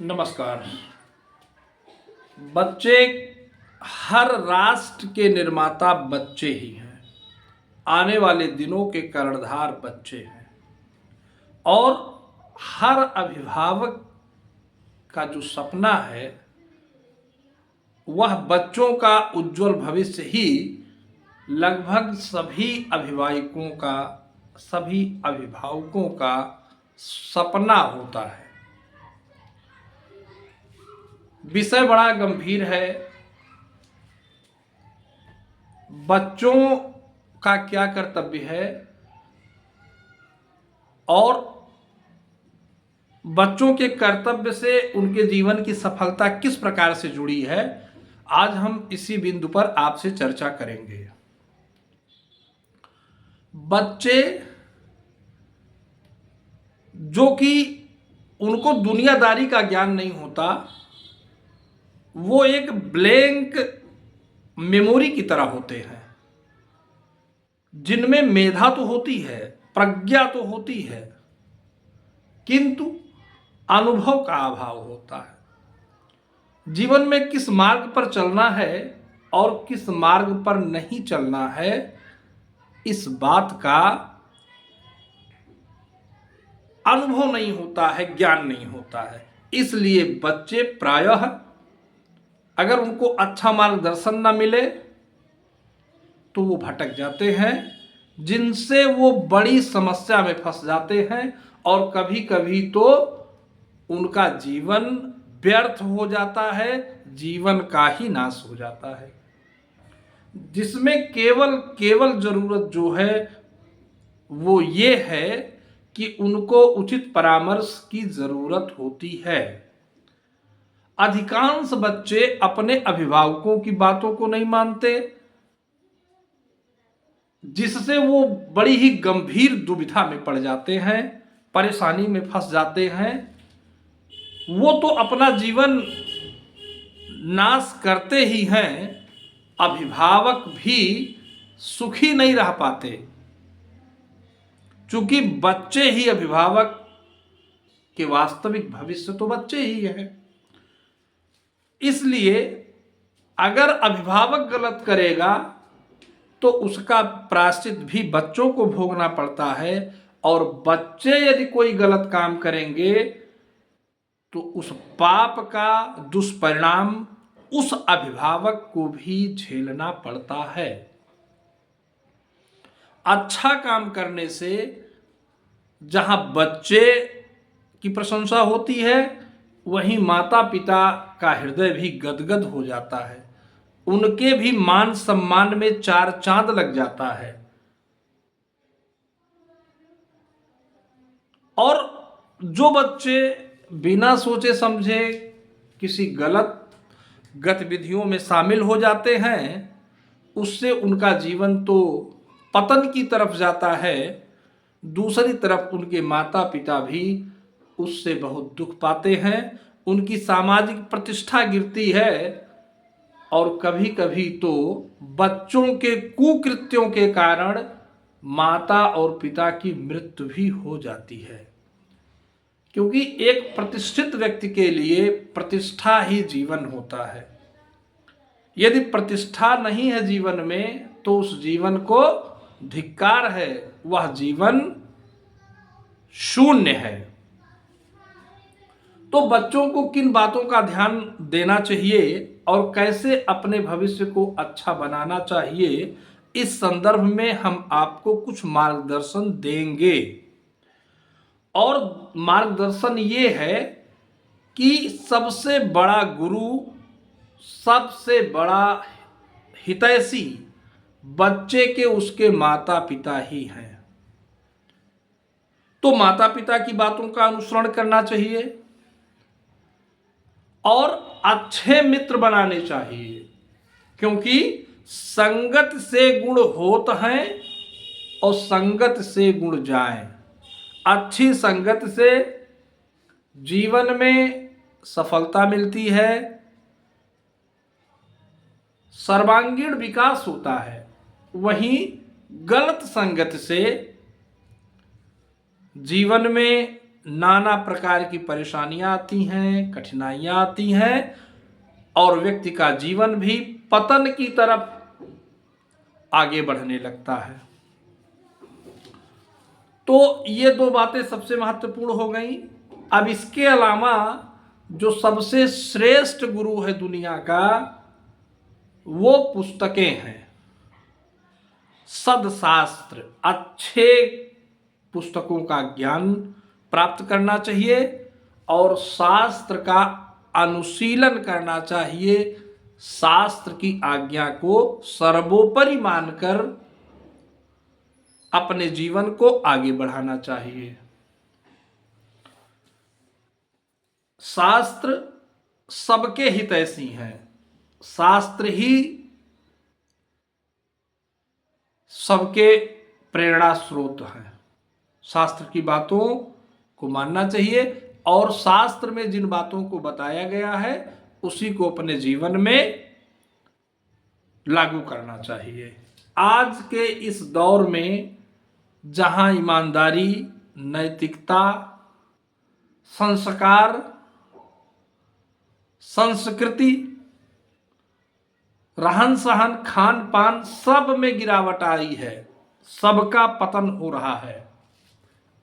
नमस्कार। बच्चे, हर राष्ट्र के निर्माता बच्चे ही हैं। आने वाले दिनों के कर्णधार बच्चे हैं और हर अभिभावक का जो सपना है वह बच्चों का उज्जवल भविष्य ही लगभग सभी अभिभावकों का सपना होता है। विषय बड़ा गंभीर है। बच्चों का क्या कर्तव्य है और बच्चों के कर्तव्य से उनके जीवन की सफलता किस प्रकार से जुड़ी है, आज हम इसी बिंदु पर आपसे चर्चा करेंगे। बच्चे जो कि उनको दुनियादारी का ज्ञान नहीं होता, वो एक ब्लैंक मेमोरी की तरह होते हैं, जिनमें मेधा तो होती है, प्रज्ञा तो होती है, किंतु अनुभव का अभाव होता है। जीवन में किस मार्ग पर चलना है और किस मार्ग पर नहीं चलना है, इस बात का अनुभव नहीं होता है, ज्ञान नहीं होता है। इसलिए बच्चे प्रायः अगर उनको अच्छा मार्गदर्शन न मिले तो वो भटक जाते हैं, जिनसे वो बड़ी समस्या में फंस जाते हैं और कभी कभी तो उनका जीवन व्यर्थ हो जाता है, जीवन का ही नाश हो जाता है। जिसमें केवल जरूरत जो है वो ये है कि उनको उचित परामर्श की जरूरत होती है। अधिकांश बच्चे अपने अभिभावकों की बातों को नहीं मानते, जिससे वो बड़ी ही गंभीर दुविधा में पड़ जाते हैं, परेशानी में फंस जाते हैं। वो तो अपना जीवन नाश करते ही हैं, अभिभावक भी सुखी नहीं रह पाते, क्योंकि बच्चे ही अभिभावक के वास्तविक भविष्य तो बच्चे ही हैं। इसलिए अगर अभिभावक गलत करेगा तो उसका प्रायश्चित भी बच्चों को भोगना पड़ता है, और बच्चे यदि कोई गलत काम करेंगे तो उस पाप का दुष्परिणाम उस अभिभावक को भी झेलना पड़ता है। अच्छा काम करने से जहां बच्चे की प्रशंसा होती है, वहीं माता पिता का हृदय भी गदगद हो जाता है, उनके भी मान सम्मान में चार चांद लग जाता है। और जो बच्चे बिना सोचे समझे किसी गलत गतिविधियों में शामिल हो जाते हैं, उससे उनका जीवन तो पतन की तरफ जाता है, दूसरी तरफ उनके माता पिता भी उससे बहुत दुख पाते हैं, उनकी सामाजिक प्रतिष्ठा गिरती है, और कभी कभी तो बच्चों के कुकृत्यों के कारण माता और पिता की मृत्यु भी हो जाती है। क्योंकि एक प्रतिष्ठित व्यक्ति के लिए प्रतिष्ठा ही जीवन होता है। यदि प्रतिष्ठा नहीं है जीवन में तो उस जीवन को धिक्कार है, वह जीवन शून्य है। तो बच्चों को किन बातों का ध्यान देना चाहिए और कैसे अपने भविष्य को अच्छा बनाना चाहिए, इस संदर्भ में हम आपको कुछ मार्गदर्शन देंगे। और मार्गदर्शन ये है कि सबसे बड़ा गुरु, सबसे बड़ा हितैषी बच्चे के उसके माता पिता ही हैं। तो माता पिता की बातों का अनुसरण करना चाहिए और अच्छे मित्र बनाने चाहिए, क्योंकि संगत से गुण होत हैं और संगत से गुण जाएं। अच्छी संगत से जीवन में सफलता मिलती है, सर्वांगीण विकास होता है। वहीं गलत संगत से जीवन में नाना प्रकार की परेशानियां आती हैं, कठिनाइयां आती हैं और व्यक्ति का जीवन भी पतन की तरफ आगे बढ़ने लगता है। तो ये दो बातें सबसे महत्वपूर्ण हो गई। अब इसके अलावा जो सबसे श्रेष्ठ गुरु है दुनिया का, वो पुस्तकें हैं। सदशास्त्र, अच्छे पुस्तकों का ज्ञान प्राप्त करना चाहिए और शास्त्र का अनुशीलन करना चाहिए। शास्त्र की आज्ञा को सर्वोपरि मानकर अपने जीवन को आगे बढ़ाना चाहिए। शास्त्र सबके हितैषी हैं। शास्त्र ही सबके प्रेरणा स्रोत हैं। शास्त्र की बातों को मानना चाहिए और शास्त्र में जिन बातों को बताया गया है उसी को अपने जीवन में लागू करना चाहिए। आज के इस दौर में जहां ईमानदारी, नैतिकता, संस्कार, संस्कृति, रहन सहन, खान पान सब में गिरावट आई है, सबका पतन हो रहा है।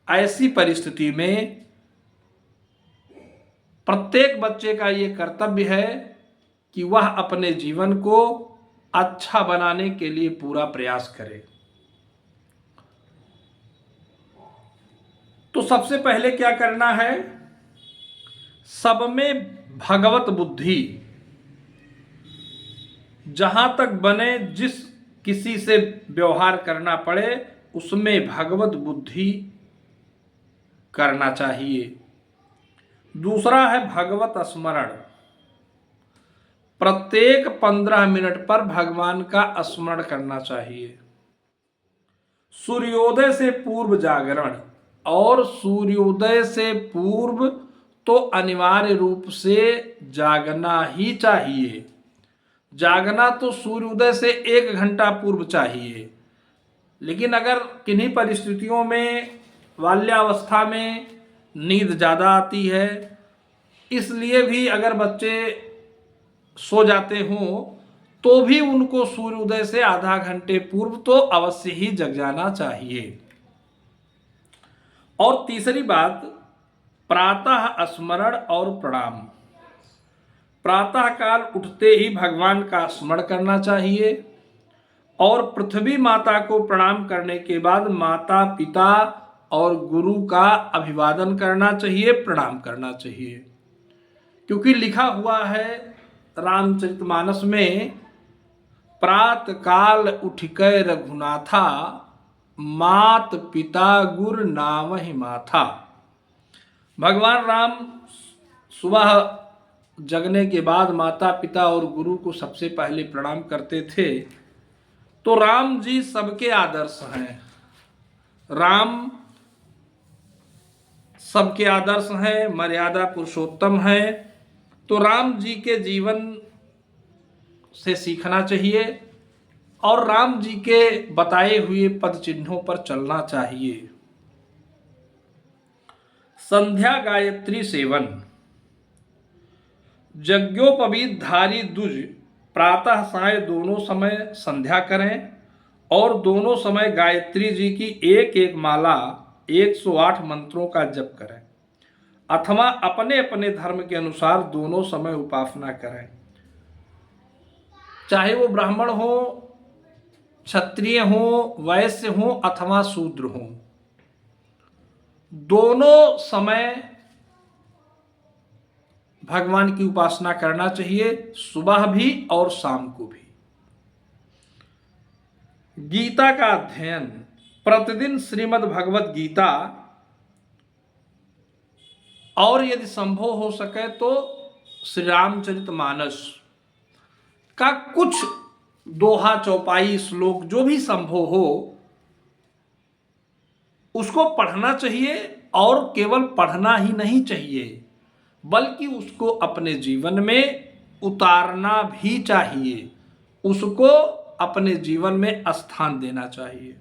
ऐसी परिस्थिति में प्रत्येक बच्चे का ये कर्तव्य है कि वह अपने जीवन को अच्छा बनाने के लिए पूरा प्रयास करे। तो सबसे पहले क्या करना है? सब में भगवत बुद्धि जहां तक बने, जिस किसी से व्यवहार करना पड़े उसमें भगवत बुद्धि करना चाहिए। दूसरा है भगवत स्मरण। प्रत्येक 15 मिनट पर भगवान का स्मरण करना चाहिए। सूर्योदय से पूर्व जागरण, और सूर्योदय से पूर्व तो अनिवार्य रूप से जागना ही चाहिए। जागना तो सूर्योदय से 1 घंटा पूर्व चाहिए, लेकिन अगर किन्हीं परिस्थितियों में बाल्यावस्था में नींद ज़्यादा आती है, इसलिए भी अगर बच्चे सो जाते हों तो भी उनको सूर्योदय से आधा घंटे पूर्व तो अवश्य ही जग जाना चाहिए। और तीसरी बात, प्रातः स्मरण और प्रणाम। प्रातः काल उठते ही भगवान का स्मरण करना चाहिए और पृथ्वी माता को प्रणाम करने के बाद माता पिता और गुरु का अभिवादन करना चाहिए, प्रणाम करना चाहिए। क्योंकि लिखा हुआ है रामचरितमानस में, प्रात काल उठिकै रघुनाथा, मात पिता गुर नामहि माथा। भगवान राम सुबह जगने के बाद माता पिता और गुरु को सबसे पहले प्रणाम करते थे। तो राम जी सबके आदर्श हैं। राम सबके आदर्श हैं, मर्यादा पुरुषोत्तम हैं। तो राम जी के जीवन से सीखना चाहिए और राम जी के बताए हुए पद चिन्हों पर चलना चाहिए। संध्या गायत्री सेवन। यज्ञोपवीत धारी द्विज प्रातः साय दोनों समय संध्या करें और दोनों समय गायत्री जी की एक एक माला 108 मंत्रों का जप करें अथवा अपने अपने धर्म के अनुसार दोनों समय उपासना करें। चाहे वो ब्राह्मण हो, क्षत्रिय हो, वैश्य हो अथवा शूद्र हो, दोनों समय भगवान की उपासना करना चाहिए, सुबह भी और शाम को भी। गीता का अध्ययन। प्रतिदिन श्रीमद् भगवत गीता और यदि संभव हो सके तो श्री रामचरितमानस का कुछ दोहा, चौपाई, श्लोक जो भी संभव हो उसको पढ़ना चाहिए। और केवल पढ़ना ही नहीं चाहिए बल्कि उसको अपने जीवन में उतारना भी चाहिए, उसको अपने जीवन में स्थान देना चाहिए।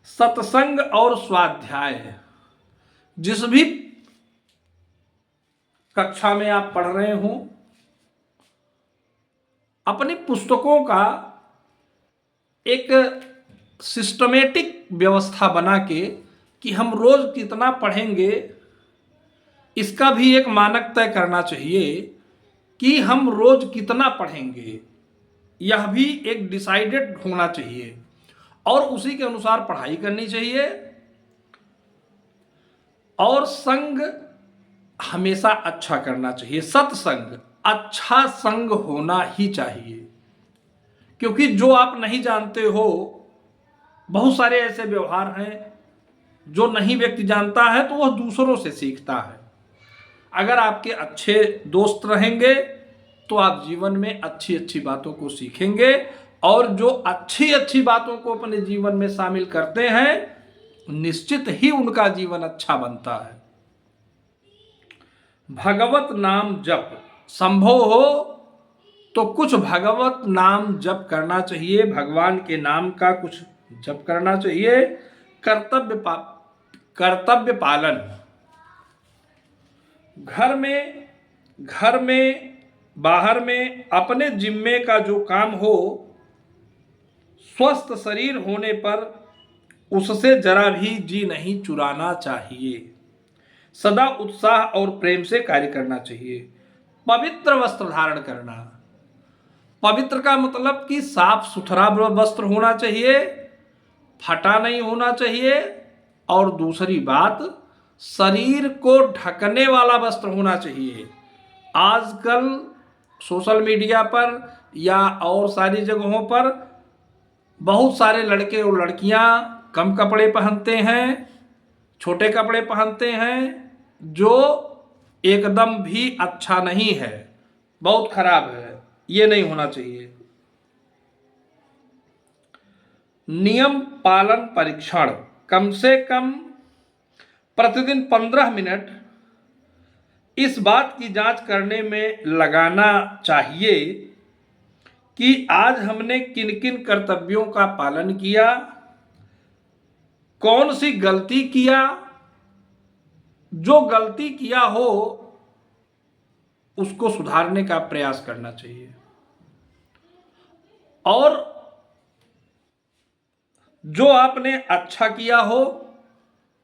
सत्संग और स्वाध्याय, जिस भी कक्षा में आप पढ़ रहे हो, अपनी पुस्तकों का एक सिस्टमेटिक व्यवस्था बना के कि हम रोज कितना पढ़ेंगे, इसका भी एक मानक तय करना चाहिए कि हम रोज कितना पढ़ेंगे। यह भी एक डिसाइडेड होना चाहिए और उसी के अनुसार पढ़ाई करनी चाहिए। और संग हमेशा अच्छा करना चाहिए, सत्संग, अच्छा संग होना ही चाहिए। क्योंकि जो आप नहीं जानते हो, बहुत सारे ऐसे व्यवहार हैं जो नहीं व्यक्ति जानता है तो वह दूसरों से सीखता है। अगर आपके अच्छे दोस्त रहेंगे तो आप जीवन में अच्छी अच्छी बातों को सीखेंगे, और जो अच्छी अच्छी बातों को अपने जीवन में शामिल करते हैं निश्चित ही उनका जीवन अच्छा बनता है। भगवत नाम जप, संभव हो तो कुछ भगवत नाम जप करना चाहिए, भगवान के नाम का कुछ जप करना चाहिए। कर्तव्य पालन, घर में बाहर में अपने जिम्मे का जो काम हो, स्वस्थ शरीर होने पर उससे जरा भी जी नहीं चुराना चाहिए। सदा उत्साह और प्रेम से कार्य करना चाहिए। पवित्र वस्त्र धारण करना, पवित्र का मतलब कि साफ सुथरा वस्त्र होना चाहिए, फटा नहीं होना चाहिए। और दूसरी बात, शरीर को ढकने वाला वस्त्र होना चाहिए। आजकल सोशल मीडिया पर या और सारी जगहों पर बहुत सारे लड़के और लड़कियां कम कपड़े पहनते हैं, छोटे कपड़े पहनते हैं, जो एकदम भी अच्छा नहीं है, बहुत खराब है। ये नहीं होना चाहिए। नियम पालन परीक्षण, कम से कम प्रतिदिन 15 मिनट इस बात की जांच करने में लगाना चाहिए कि आज हमने किन किन कर्तव्यों का पालन किया, कौन सी गलती किया। जो गलती किया हो उसको सुधारने का प्रयास करना चाहिए। और जो आपने अच्छा किया हो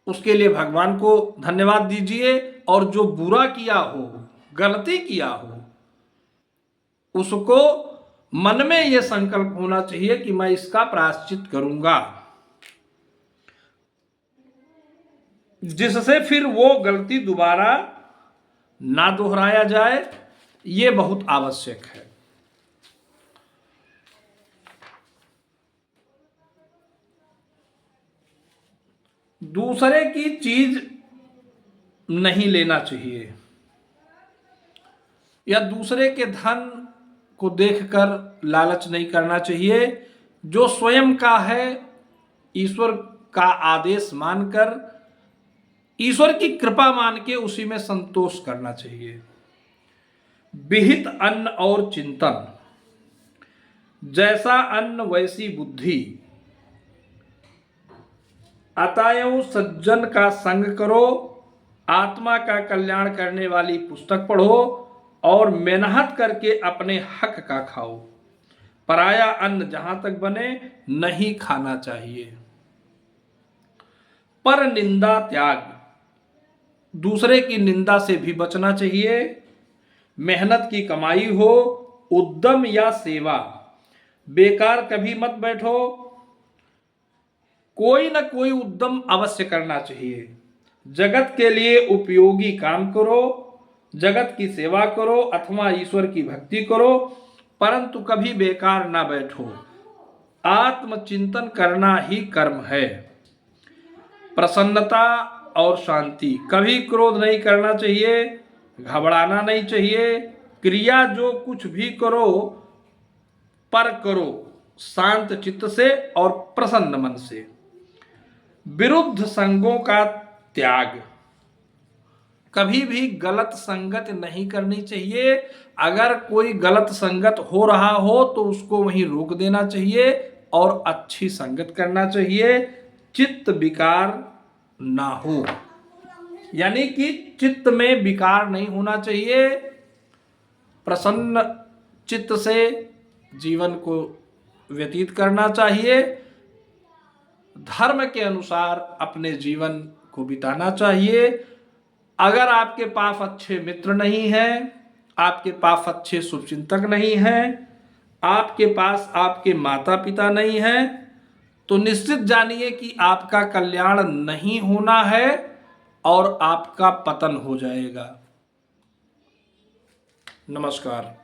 उसके लिए भगवान को धन्यवाद दीजिए, और जो बुरा किया हो, गलती किया हो, उसको मन में यह संकल्प होना चाहिए कि मैं इसका प्रायश्चित करूंगा, जिससे फिर वो गलती दोबारा ना दोहराया जाए। ये बहुत आवश्यक है। दूसरे की चीज नहीं लेना चाहिए या दूसरे के धन को देखकर लालच नहीं करना चाहिए। जो स्वयं का है, ईश्वर का आदेश मानकर, ईश्वर की कृपा मान के उसी में संतोष करना चाहिए। विहित अन्न और चिंतन, जैसा अन्न वैसी बुद्धि, अतएव सज्जन का संग करो, आत्मा का कल्याण करने वाली पुस्तक पढ़ो और मेहनत करके अपने हक का खाओ। पराया अन्न जहां तक बने नहीं खाना चाहिए। पर निंदा त्याग, दूसरे की निंदा से भी बचना चाहिए। मेहनत की कमाई हो, उद्यम या सेवा, बेकार कभी मत बैठो। कोई ना कोई उद्यम अवश्य करना चाहिए। जगत के लिए उपयोगी काम करो, जगत की सेवा करो अथवा ईश्वर की भक्ति करो, परंतु कभी बेकार ना बैठो। आत्मचिंतन करना ही कर्म है। प्रसन्नता और शांति, कभी क्रोध नहीं करना चाहिए, घबराना नहीं चाहिए। क्रिया जो कुछ भी करो पर करो शांत चित्त से और प्रसन्न मन से। विरुद्ध संगों का त्याग, कभी भी गलत संगत नहीं करनी चाहिए। अगर कोई गलत संगत हो रहा हो तो उसको वहीं रोक देना चाहिए और अच्छी संगत करना चाहिए। चित्त विकार ना हो, यानी कि चित्त में विकार नहीं होना चाहिए। प्रसन्न चित्त से जीवन को व्यतीत करना चाहिए, धर्म के अनुसार अपने जीवन को बिताना चाहिए। अगर आपके पास अच्छे मित्र नहीं हैं, आपके पास अच्छे शुभचिंतक नहीं हैं, आपके पास आपके माता पिता नहीं हैं, तो निश्चित जानिए कि आपका कल्याण नहीं होना है और आपका पतन हो जाएगा। नमस्कार।